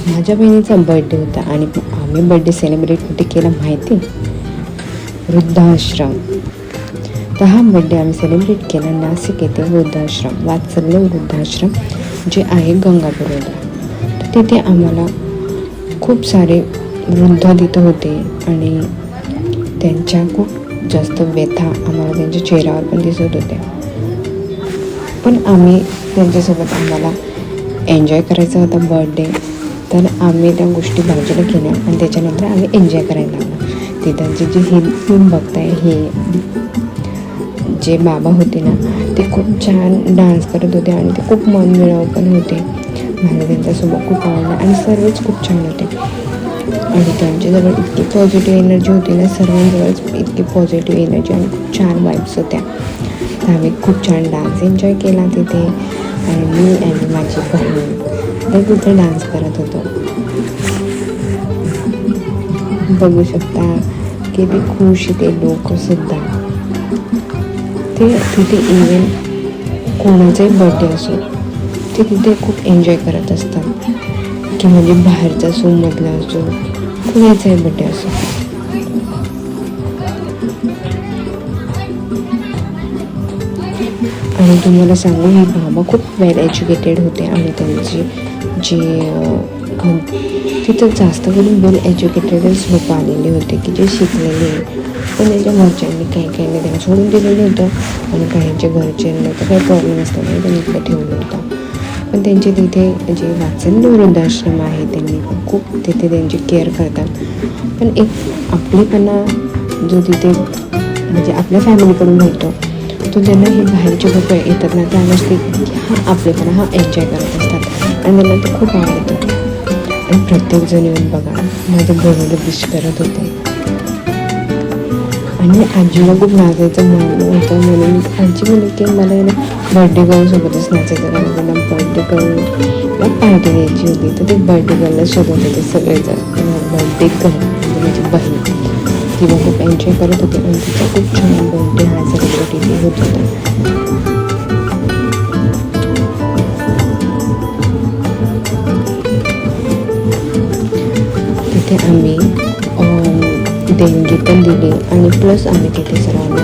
माझ्या बहिणीचा बर्थडे होता आणि आम्ही बर्थडे सेलिब्रेट कुठे केला माहिती? वृद्धाश्रम. तर हा बर्थडे आम्ही सेलिब्रेट केला नाशिक येथे वृद्धाश्रम, वात्सल्य वृद्धाश्रम जे आहे गंगापूर रोडला. तर तिथे आम्हाला खूप सारे वृद्ध तिथं होते आणि त्यांच्या खूप जास्त व्यथा आम्हाला त्यांच्या चेहऱ्यावर पण दिसत होत्या. पण आम्ही त्यांच्यासोबत आम्हाला एन्जॉय करायचा होता बर्थडे, तर आम्ही त्या गोष्टी बाजूला केल्या आणि त्याच्यानंतर आम्ही एन्जॉय करायला लागलो. तिथांचे जे हे फिल्म बघताय, हे जे बाबा होते ना, ते खूप छान डान्स करत होते आणि ते खूप मनमिळाऊ पण होते. मला त्यांच्यासोबत खूप आवडलं आणि सर्वच खूप छान होते आणि त्यांच्याजवळ इतकी पॉझिटिव्ह एनर्जी होती ना, सर्वांजवळच इतकी पॉझिटिव्ह एनर्जी आणि खूप छान वाईब्स होत्या. तर आम्ही खूप छान डान्स एन्जॉय केला तिथे आणि मी आणि माझी बहीण तर तिथे डान्स करत होतो. बघू शकता किती खुश ते लोकसुद्धा. ते तिथे इव्हन कोणाचाही बर्थडे असो ते तिथे खूप एन्जॉय करत असतात, की म्हणजे बाहेरचा असो, मधला असो, कुणाचाही बर्थडे असो. आणि तुम्हाला सांगू, हे बाबा खूप वेल एज्युकेटेड होते आणि त्यांची तिथं जास्त करून वेल एज्युकेटेडच लोक आलेले होते, की जे शिकलेले, पण त्यांच्या घरच्यांनी काही त्यांना सोडून दिलेलं होतं आणि काहींच्या घरच्यांना तर काही प्रॉब्लेम असल्यामुळे त्यांनी इकडे ठेवलं होतं. पण त्यांचे तिथे जे वात्सल्य वृद्धाश्रम आहे त्यांनी पण खूप तिथे त्यांची केअर करतात. पण एक आपलेपणा जो तिथे म्हणजे आपल्या फॅमिलीकडून मिळतो तो त्यांना हे बाहेरचे लोक येतात ना, त्यावेळेस ते हा आपलेपणा हा एन्जॉय करत असतात आणि त्यांना ते खूप आवडतं. आणि प्रत्येकजण येऊन बघा माझं बरोबर विश करत होते आणि आजीला खूप नाचायचं मन होतं म्हणून आजी बोलली की मला आहे ना बर्थडे गर्लसोबतच नाचायचं, कारण त्यांना बर्थडे गर्लला पार्टी द्यायची होती. तर ते बर्थडे गर्लला शोधत होते सगळेजण. बर्थडे गर्ल म्हणजे माझी बहीण ती मग खूप एन्जॉय करत होती आणि तिचा खूप छान बर्थडे हा सेलिब्रेट होत होता. तिथे आम्ही देणगी पण दिली आणि प्लस आम्ही तिथे सर्वांना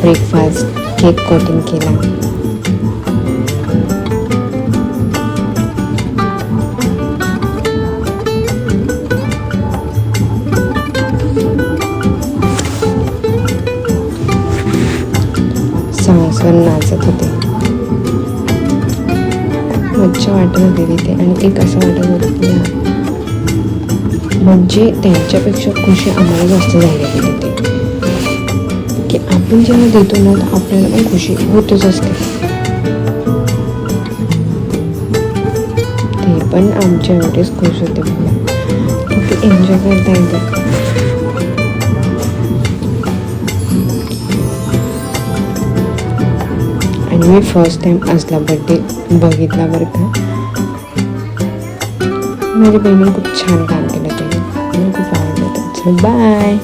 ब्रेकफास्ट, केक कटिंग केला. सॉंग्सवर नाचत होते. मज्जा वाटत होती तिथे आणि एक असं वाटत होतं की म्हणजे त्यांच्यापेक्षा खुशी आम्हाला जास्त झाली तिथे, की आपण जेव्हा देतो ना तर आपल्याला पण खुशी होतच असते. ते पण आमच्या एवढेच खुश होते मला, की एन्जॉय करता येतं. आणि मी फर्स्ट टाइम असला बर्थडे बघितला बरं का. माझ्या बहिणीने खूप छान काम केलं, ते मला खूप आवडलं. बाय.